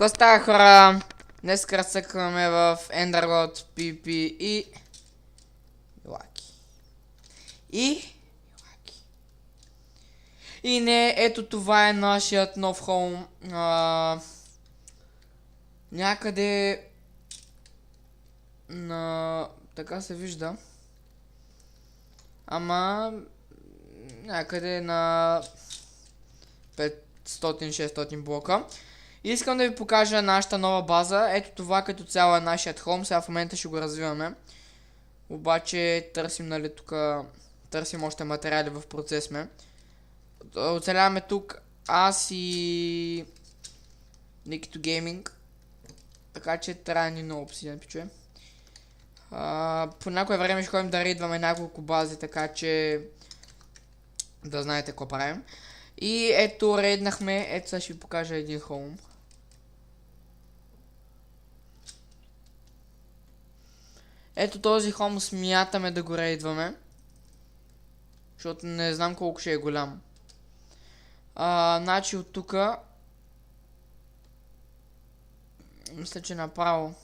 Какво става, хора? Днес разцъкваме в Enderlord, PP и Лаки. И не, ето това е нашият нов хоум. Някъде на... така се вижда. Ама... някъде на 500-600 блока. Искам да ви покажа нашата нова база. Ето това като цяло е нашият хоум. Сега в момента ще го развиваме. Обаче търсим, нали, тук... търсим още материали, в процес сме. Оцеляваме тук аз и... Никито Гейминг. Така че трябва ни много обсидиан, пичове. По някое време ще ходим да рейдваме няколко бази, така че... да знаете какво правим. И ето рейднахме, ето сега ще ви покажа един хоум. Ето този хоум смятаме да го рейдваме. Защото не знам колко ще е голям. Значи от тука... мисля, че направо...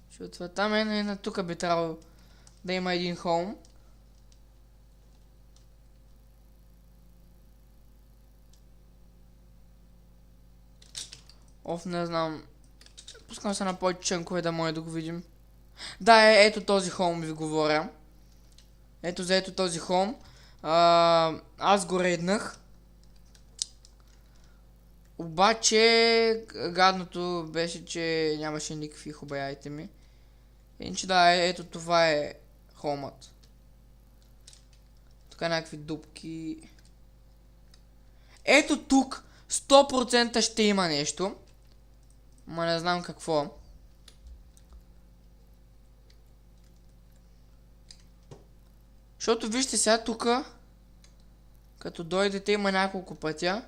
защото там и на тука би трябвало да има един хоум. Не знам. Пускам се на повече чънкове да може да го видим. Да, ето този хоум ви говоря. Ето за ето този хоум. Аз го рейднах. Обаче гадното беше, че нямаше никакви хубави айтеми. Иначе да, ето това е хоумът. Тук някакви дупки. Ето тук 100% ще има нещо. Ма не знам какво. Защото вижте сега тук, като дойдете има няколко пътя.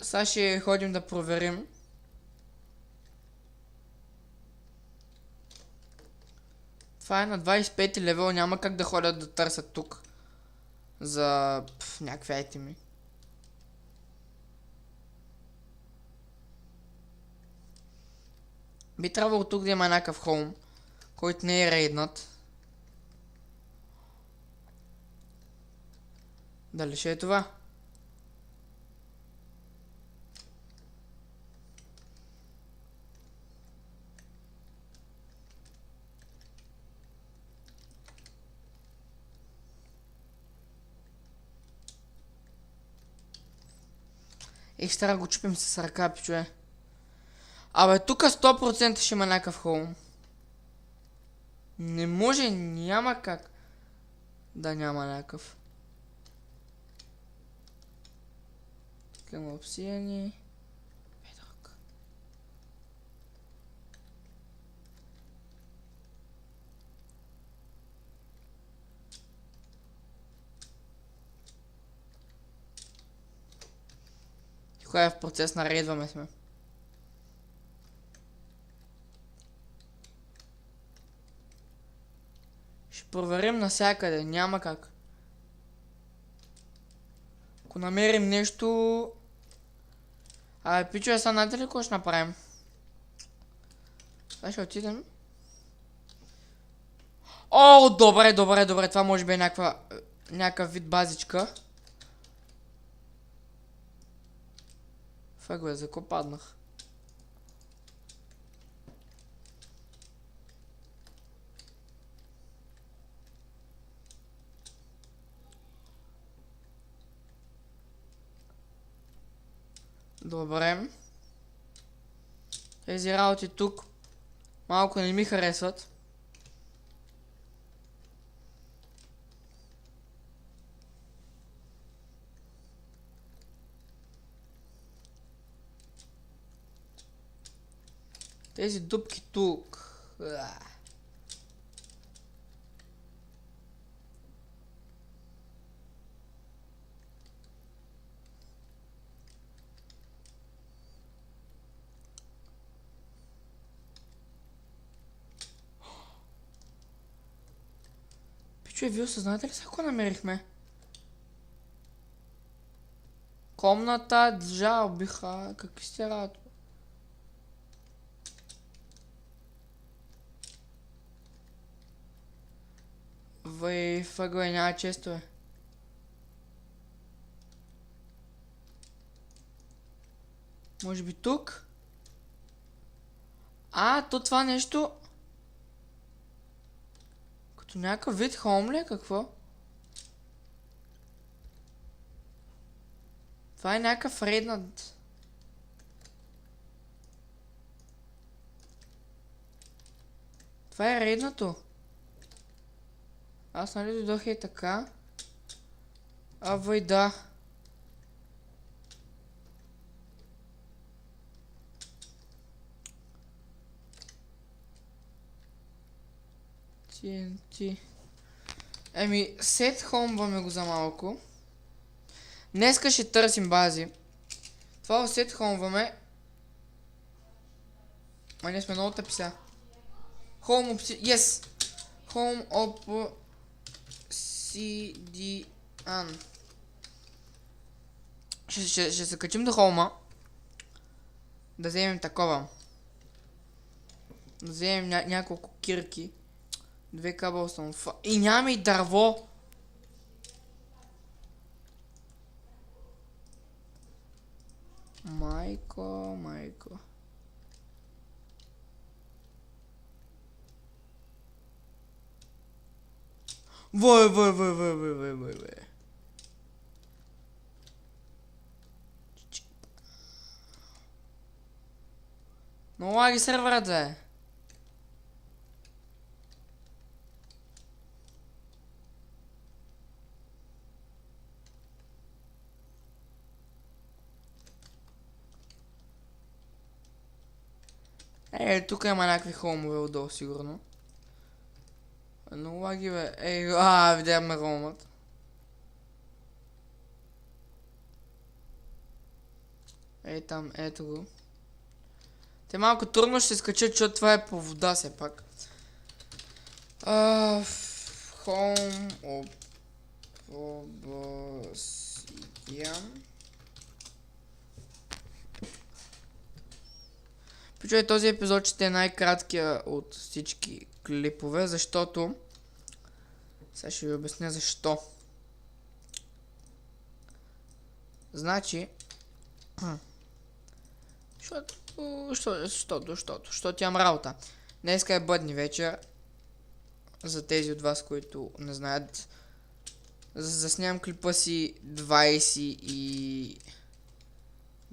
Сега ще ходим да проверим. Това е на 25 левел, няма как да ходят да търсят тук. За някакви айтеми. Би трябвало тук да има някакъв хоум, който не е рейднат. Дали ще е това? Ще трябва да го чупим с ръка, пичове. Абе, тук 100% ще има някакъв хоум. Не може, няма как да няма някакъв. Към обсияни. Бедок. Кой е в процес на рейдваме сме. Ще проверим навсякъде, няма как. Ако намерим нещо... пичове, са знаете ли какво ще направим? Сега ще отидем. О, добре, това може би е някакъв вид базичка. Фак бе, за какво паднах? Добре. Тези работи тук малко не ми харесват. Тези дупки тук. Чуй, вие осъзнаете ли се, ако намерихме? Комната жалбиха. Какви сте радо? Въгъл няма често е. Може би тук? То това нещо... Като някакъв вид хоум ли е? Какво? Това е някакъв реднат. Това е реднато. Аз нали дойдох и така. Да. TNT. Сет хомваме го за малко. Днеска ще търсим бази. Това сет хомваме. Ние сме много тъпи сега. Home Yes! Home Obsidian. Ще се качим до хоума. Да вземем такова. Да вземем няколко кирки. 2 кабелстон. И нямаме и дърво. Майко. Вой. Но лаги серверът, бе. Тук има някакви хоумове отдолу, сигурно. Но лаги, бе. Видяхме хоумът. Там, ето го. Те малко трудно ще се скачат, защото това е по вода все пак. Home Obsidian. Пичуй, този епизод ще е най-краткия от всички клипове, защото... Сега ще ви обясня защо. Значи... Защото имам работа. Днеска е бъдни вечер. За тези от вас, които не знаят. Заснявам клипа си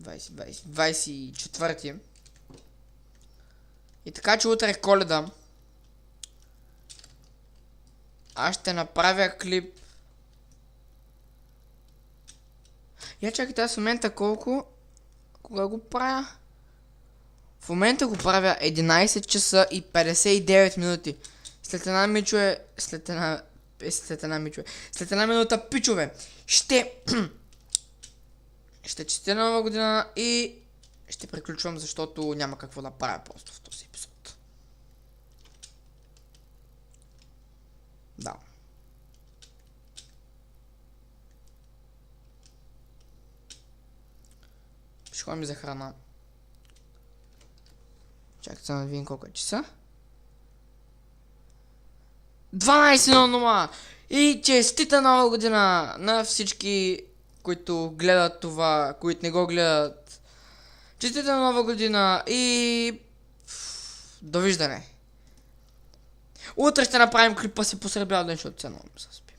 24. И така, че утре е Коледа. Аз ще направя клип. Чакайте, аз в момента колко... Кога го правя? В момента го правя 11 часа и 59 минути. След една минута, пичове, ще честя нова година и ще приключвам, защото няма какво да правя просто в този епизод. Да. Ще ходим за храна. Чакайте да видим колко е часа. 12:00 и честита нова година на всички, които гледат това, които не го гледат. Честита нова година и... Довиждане. Утре ще направим клипа си по сребря ден, защото сега много ми се спи.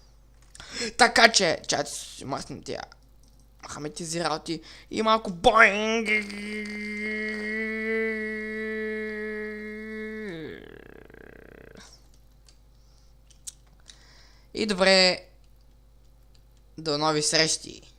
Така че, чайте си махнем тия махаме тези работи и малко боинг. И добре, до нови срещи.